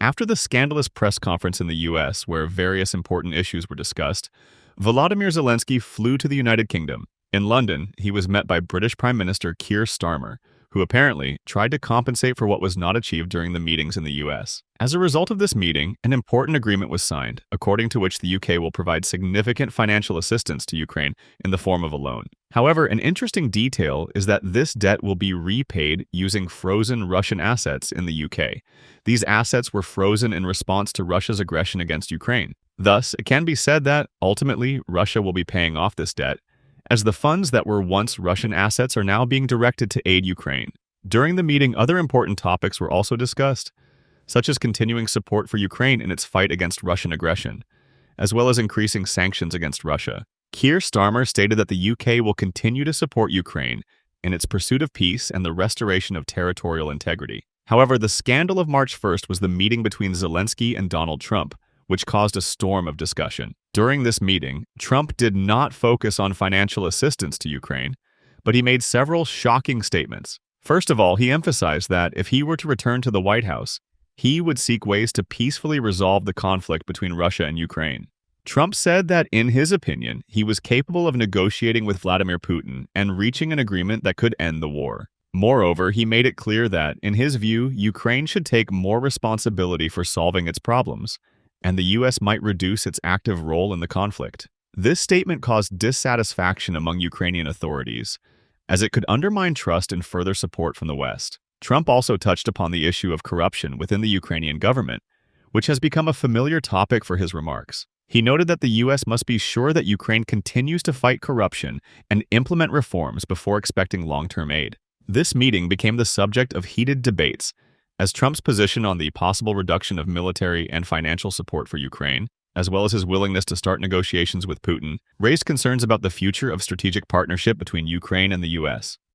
After the scandalous press conference in the US, where various important issues were discussed, Volodymyr Zelensky flew to the United Kingdom. In London, he was met by British Prime Minister Keir Starmer, who apparently tried to compensate for what was not achieved during the meetings in the US. As a result of this meeting, an important agreement was signed, according to which the UK will provide significant financial assistance to Ukraine in the form of a loan. However, an interesting detail is that this debt will be repaid using frozen Russian assets in the UK. These assets were frozen in response to Russia's aggression against Ukraine. Thus, it can be said that, ultimately, Russia will be paying off this debt, as the funds that were once Russian assets are now being directed to aid Ukraine. During the meeting, other important topics were also discussed, such as continuing support for Ukraine in its fight against Russian aggression, as well as increasing sanctions against Russia. Keir Starmer stated that the UK will continue to support Ukraine in its pursuit of peace and the restoration of territorial integrity. However, the scandal of March 1st was the meeting between Zelensky and Donald Trump, which caused a storm of discussion. During this meeting, Trump did not focus on financial assistance to Ukraine, but he made several shocking statements. First of all, he emphasized that if he were to return to the White House, he would seek ways to peacefully resolve the conflict between Russia and Ukraine. Trump said that, in his opinion, he was capable of negotiating with Vladimir Putin and reaching an agreement that could end the war. Moreover, he made it clear that, in his view, Ukraine should take more responsibility for solving its problems, and the U.S. might reduce its active role in the conflict. This statement caused dissatisfaction among Ukrainian authorities, as it could undermine trust and further support from the West. Trump also touched upon the issue of corruption within the Ukrainian government, which has become a familiar topic for his remarks. He noted that the U.S. must be sure that Ukraine continues to fight corruption and implement reforms before expecting long-term aid. This meeting became the subject of heated debates, as Trump's position on the possible reduction of military and financial support for Ukraine, as well as his willingness to start negotiations with Putin, raised concerns about the future of strategic partnership between Ukraine and the U.S.